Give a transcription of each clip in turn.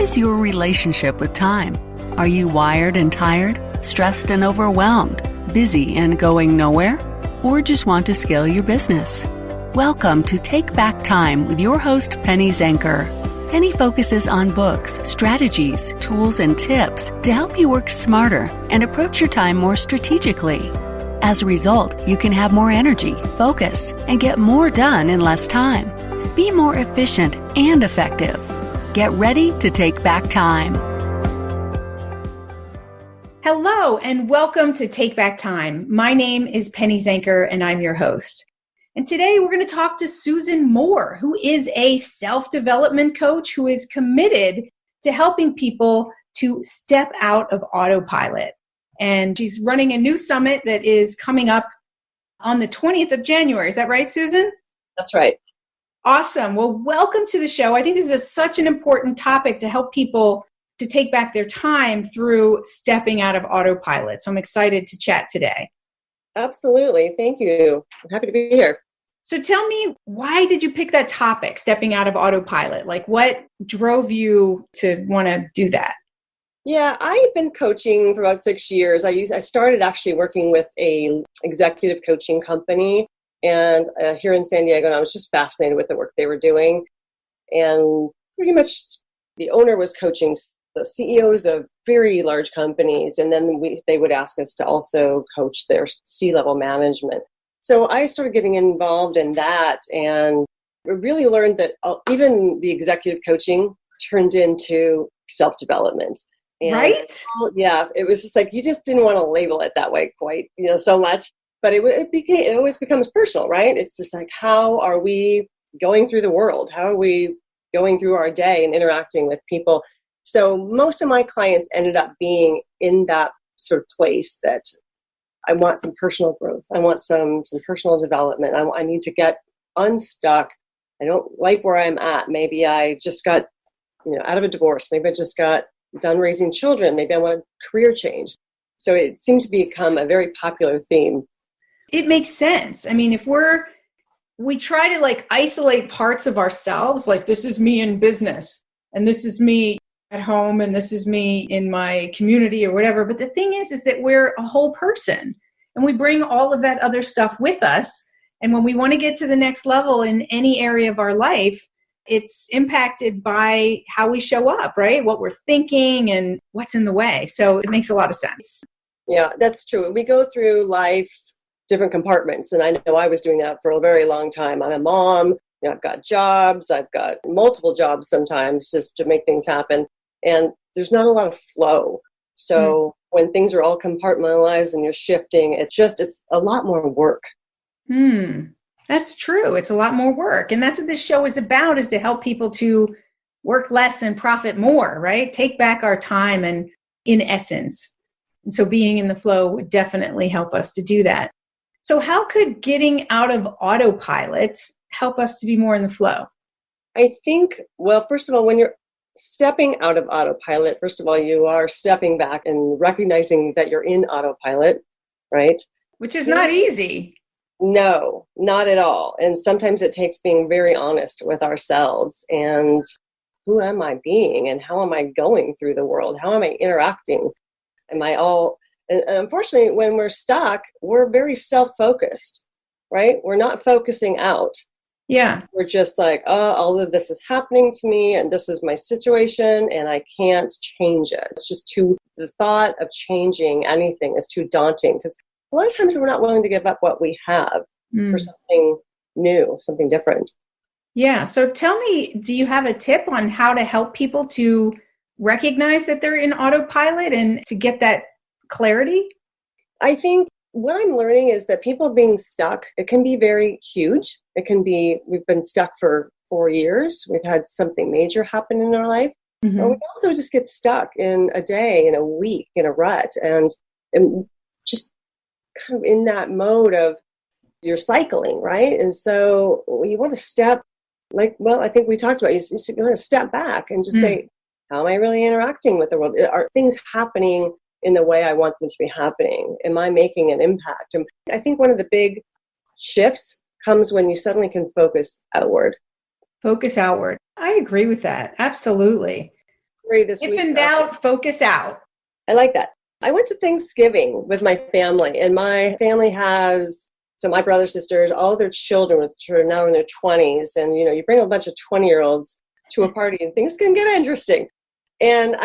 is your relationship with time? Are you wired and tired, stressed and overwhelmed, busy and going nowhere? Or just want to scale your business? Welcome to Take Back Time with your host, Penny Zenker. Penny focuses on books, strategies, tools, and tips to help you work smarter and approach your time more strategically. As a result, you can have more energy, focus, and get more done in less time. Be more efficient and effective. Get ready to take back time. Hello, and welcome to Take Back Time. My name is Penny Zenker, and I'm your host. And today we're going to talk to Susan Moore, who is a self-development coach who is committed to helping people to step out of autopilot. And she's running a new summit that is coming up on the 20th of January. Is that right, Susan? That's right. Awesome. Well, welcome to the show. I think this is such an important topic to help people to take back their time through stepping out of autopilot. So I'm excited to chat today. Absolutely. Thank you. I'm happy to be here. So tell me, why did you pick that topic, stepping out of autopilot? Like, what drove you to want to do that? Yeah, I've been coaching for about 6 years. I started actually working with a executive coaching company and here in San Diego, and I was just fascinated with the work they were doing. And pretty much the owner was coaching the CEOs of very large companies, and then they would ask us to also coach their C-level management. So I started getting involved in that and really learned that even the executive coaching turned into self-development. And, right? Yeah, it was just like, you just didn't want to label it that way quite, so much. But it always becomes personal, right? It's just like, how are we going through the world? How are we going through our day and interacting with people? So most of my clients ended up being in that sort of place that I want some personal growth. I want some personal development. I need to get unstuck. I don't like where I'm at. Maybe I just got out of a divorce. Maybe I just got done raising children. Maybe I want a career change. So it seemed to become a very popular theme. It makes sense. I mean, if we try to isolate parts of ourselves, like this is me in business and this is me at home and this is me in my community or whatever. But the thing is that we're a whole person and we bring all of that other stuff with us. And when we want to get to the next level in any area of our life, it's impacted by how we show up, right? What we're thinking and what's in the way. So it makes a lot of sense. Yeah, that's true. We go through life, different compartments. And I know I was doing that for a very long time. I'm a mom, I've got jobs, I've got multiple jobs sometimes just to make things happen. And there's not a lot of flow. So when things are all compartmentalized and you're shifting, it's a lot more work. That's true. It's a lot more work. And that's what this show is about, is to help people to work less and profit more, right? Take back our time and in essence. And so being in the flow would definitely help us to do that. So how could getting out of autopilot help us to be more in the flow? I think, well, first of all, when you're stepping out of autopilot, first of all, you are stepping back and recognizing that you're in autopilot, right? Which is not easy. No, not at all. And sometimes it takes being very honest with ourselves and who am I being and how am I going through the world? How am I interacting? And unfortunately, when we're stuck, we're very self-focused, right? We're not focusing out. Yeah. We're just like, all of this is happening to me and this is my situation and I can't change it. It's just the thought of changing anything is too daunting because a lot of times we're not willing to give up what we have for something new, something different. Yeah. So tell me, do you have a tip on how to help people to recognize that they're in autopilot and to get that clarity? I think what I'm learning is that people being stuck, it can be very huge. It can be, we've been stuck for 4 years. We've had something major happen in our life. Mm-hmm. Or we also just get stuck in a day, in a week, in a rut, and just kind of in that mode of you're cycling, right? And so you want to step, I think we talked about, you want to step back and just say, how am I really interacting with the world? Are things happening in the way I want them to be happening? Am I making an impact? And I think one of the big shifts comes when you suddenly can focus outward. Focus outward. I agree with that. Absolutely. pray this if week. in doubt, focus out. I like that. I went to Thanksgiving with my family, and my family has, so my brother, sisters, all their children, which are now in their 20s. And, you bring a bunch of 20-year-olds to a party and things can get interesting. And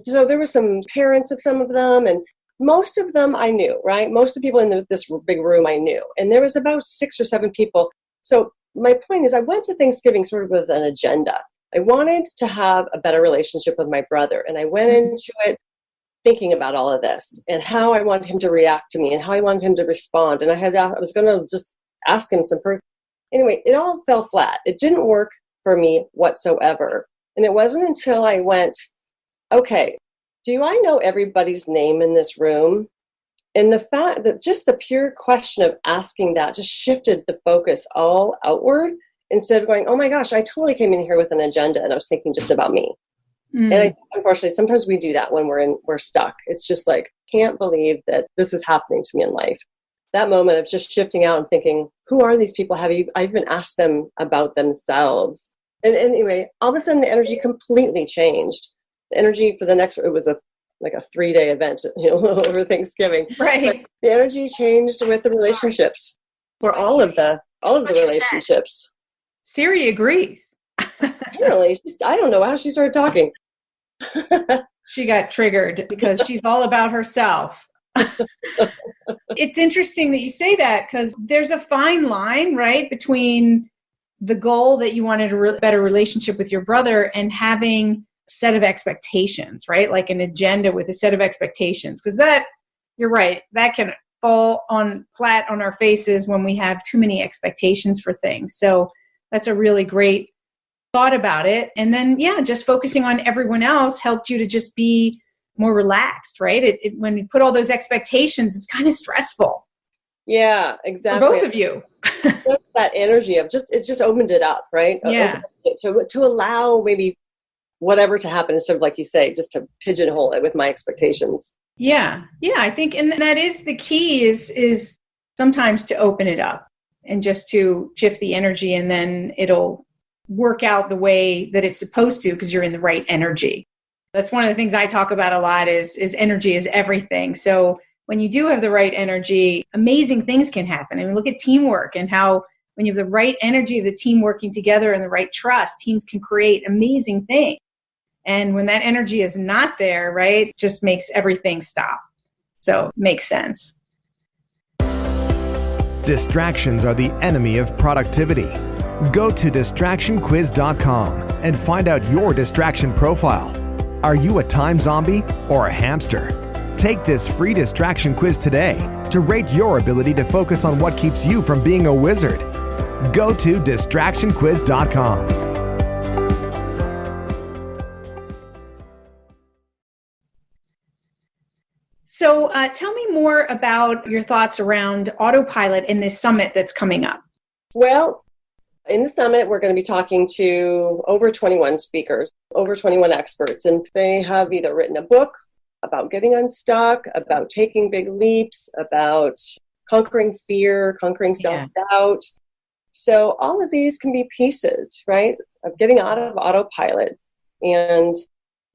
so there were some parents of some of them, and most of them I knew, right? Most of the people in this big room I knew. And there was about 6 or 7 people. So my point is I went to Thanksgiving sort of with an agenda. I wanted to have a better relationship with my brother. And I went into it thinking about all of this and how I wanted him to react to me and how I wanted him to respond. And I was going to just ask him anyway, it all fell flat. It didn't work for me whatsoever. And it wasn't until I went, okay, do I know everybody's name in this room? And the fact that just the pure question of asking that just shifted the focus all outward instead of going, oh my gosh, I totally came in here with an agenda and I was thinking just about me. And unfortunately, sometimes we do that when we're stuck. It's just like, can't believe that this is happening to me in life. That moment of just shifting out and thinking, who are these people? I've even asked them about themselves. And anyway, all of a sudden the energy completely changed. The energy for it was like a 3-day event, over Thanksgiving. Right. But the energy changed with the relationships for all of the relationships. Siri agrees. Apparently, I don't know how she started talking. She got triggered because she's all about herself. It's interesting that you say that because there's a fine line, right, between the goal that you wanted a better relationship with your brother and having a set of expectations, right? Like an agenda with a set of expectations. Because you're right, that can fall flat on our faces when we have too many expectations for things. So that's a really great thought about it. And then, just focusing on everyone else helped you to just be more relaxed, right? When you put all those expectations, it's kind of stressful. Yeah, exactly. For both of you. That energy of it just opened it up, right? Yeah. To allow maybe whatever to happen instead of, like you say, just to pigeonhole it with my expectations. Yeah. Yeah. I think, and that is the key is sometimes to open it up and just to shift the energy, and then it'll work out the way that it's supposed to because you're in the right energy. That's one of the things I talk about a lot is energy is everything. So when you do have the right energy, amazing things can happen. I mean, look at teamwork and how when you have the right energy of the team working together and the right trust, teams can create amazing things. And when that energy is not there, right, just makes everything stop. So makes sense. Distractions are the enemy of productivity. Go to distractionquiz.com and find out your distraction profile. Are you a time zombie or a hamster? Take this free distraction quiz today to rate your ability to focus on what keeps you from being a wizard. Go to distractionquiz.com. So tell me more about your thoughts around autopilot in this summit that's coming up. Well, in the summit, we're going to be talking to over 21 speakers, over 21 experts, and they have either written a book about getting unstuck, about taking big leaps, about conquering fear, conquering self-doubt. So all of these can be pieces, right, of getting out of autopilot. And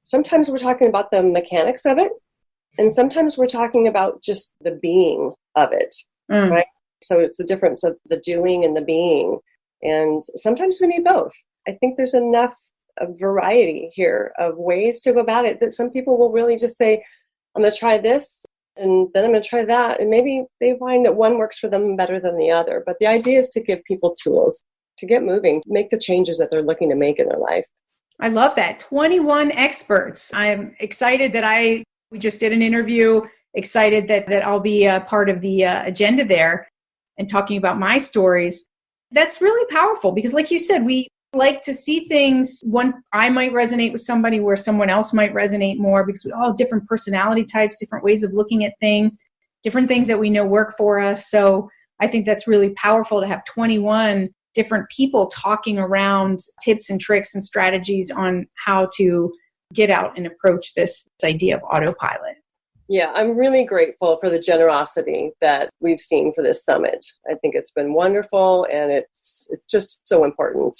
sometimes we're talking about the mechanics of it, and sometimes we're talking about just the being of it, right? So it's the difference of the doing and the being. And sometimes we need both. I think there's enough variety here of ways to go about it that some people will really just say, I'm going to try this and then I'm going to try that. And maybe they find that one works for them better than the other. But the idea is to give people tools to get moving, make the changes that they're looking to make in their life. I love that. 21 experts. I'm excited that we just did an interview, excited that I'll be a part of the agenda there and talking about my stories. That's really powerful because like you said, we like to see things. I might resonate with somebody where someone else might resonate more because we all have different personality types, different ways of looking at things, different things that we know work for us. So I think that's really powerful to have 21 different people talking around tips and tricks and strategies on how to get out and approach this idea of autopilot. Yeah, I'm really grateful for the generosity that we've seen for this summit. I think it's been wonderful and it's just so important.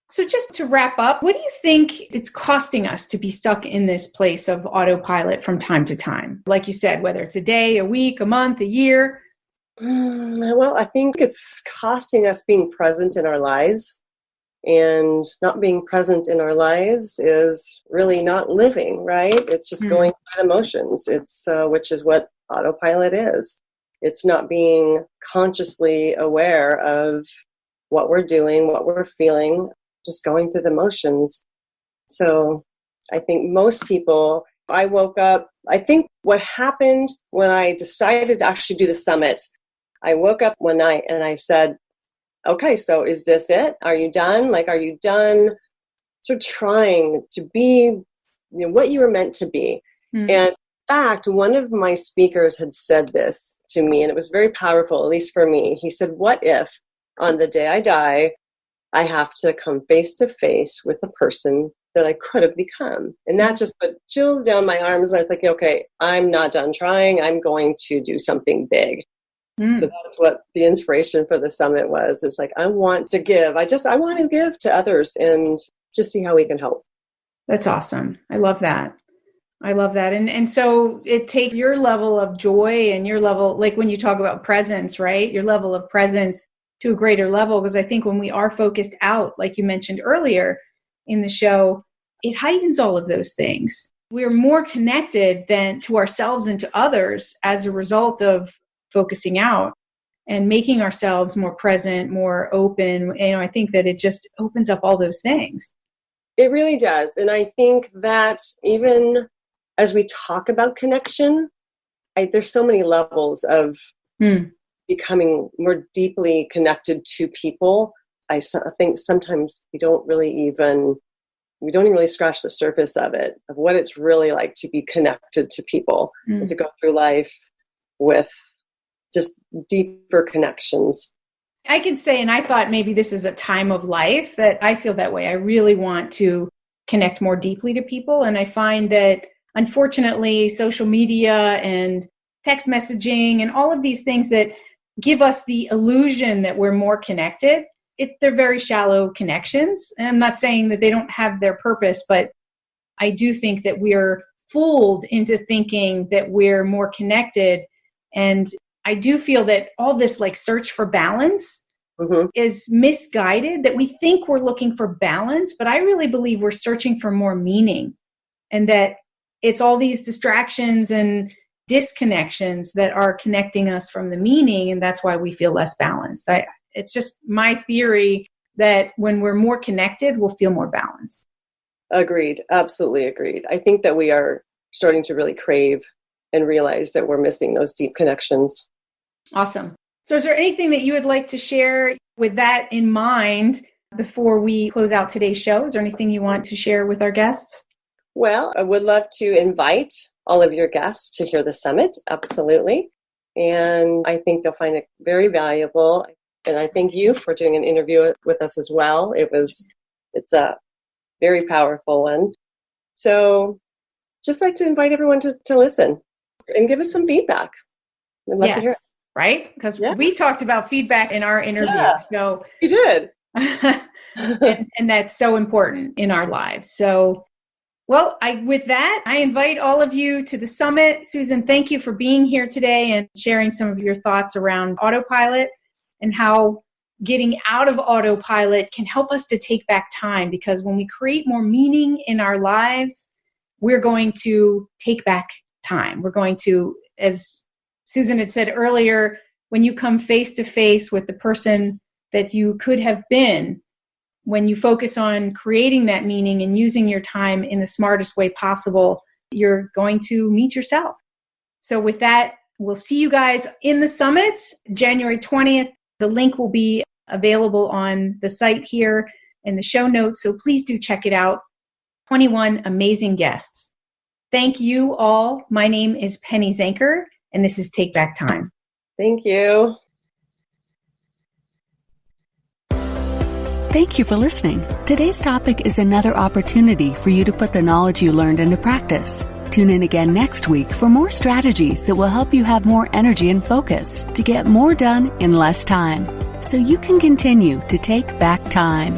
So just to wrap up, what do you think it's costing us to be stuck in this place of autopilot from time to time? Like you said, whether it's a day, a week, a month, a year. Well, I think it's costing us being present in our lives. And not being present in our lives is really not living, right? It's just going through the motions. It's which is what autopilot is. It's not being consciously aware of what we're doing, what we're feeling, just going through the motions. So I think most people, I woke up, I think what happened when I decided to actually do the summit, I woke up one night and I said, okay, so is this it? Are you done? Like, are you done sort of trying to be what you were meant to be? And in fact, one of my speakers had said this to me, and it was very powerful, at least for me. He said, what if on the day I die, I have to come face to face with the person that I could have become? And that just put chills down my arms. And I was like, okay, I'm not done trying. I'm going to do something big. So that's what the inspiration for the summit was. It's like, I want to give. I want to give to others and just see how we can help. That's awesome. I love that. And so it takes your level of joy and your level, like when you talk about presence, right? Your level of presence to a greater level. Because I think when we are focused out, like you mentioned earlier in the show, it heightens all of those things. We're more connected than to ourselves and to others as a result of focusing out and making ourselves more present, more open. I think that it just opens up all those things. It really does. And I think that even as we talk about connection, there's so many levels of becoming more deeply connected to people. I think sometimes we don't even really scratch the surface of it, of what it's really like to be connected to people and to go through life with just deeper connections. I can say, and I thought maybe this is a time of life that I feel that way. I really want to connect more deeply to people. And I find that, unfortunately, social media and text messaging and all of these things that give us the illusion that we're more connected, they're very shallow connections. And I'm not saying that they don't have their purpose, but I do think that we're fooled into thinking that we're more connected. And I do feel that all this like search for balance is misguided, that we think we're looking for balance, but I really believe we're searching for more meaning, and that it's all these distractions and disconnections that are connecting us from the meaning, and that's why we feel less balanced. It's just my theory that when we're more connected, we'll feel more balanced. Agreed. Absolutely agreed. I think that we are starting to really crave and realize that we're missing those deep connections. Awesome. So is there anything that you would like to share with that in mind before we close out today's show? Is there anything you want to share with our guests? Well, I would love to invite all of your guests to hear the summit. Absolutely. And I think they'll find it very valuable. And I thank you for doing an interview with us as well. It's a very powerful one. So just like to invite everyone to listen and give us some feedback. We'd love to hear it. Right? Because we talked about feedback in our interview. Yeah, so we did. and that's so important in our lives. So, well, with that, I invite all of you to the summit. Susan, thank you for being here today and sharing some of your thoughts around autopilot and how getting out of autopilot can help us to take back time. Because when we create more meaning in our lives, we're going to take back time. We're going to, as Susan had said earlier, when you come face to face with the person that you could have been, when you focus on creating that meaning and using your time in the smartest way possible, you're going to meet yourself. So with that, we'll see you guys in the summit, January 20th. The link will be available on the site here in the show notes, so please do check it out. 21 amazing guests. Thank you all. My name is Penny Zanker, and this is Take Back Time. Thank you. Thank you for listening. Today's topic is another opportunity for you to put the knowledge you learned into practice. Tune in again next week for more strategies that will help you have more energy and focus to get more done in less time, so you can continue to take back time.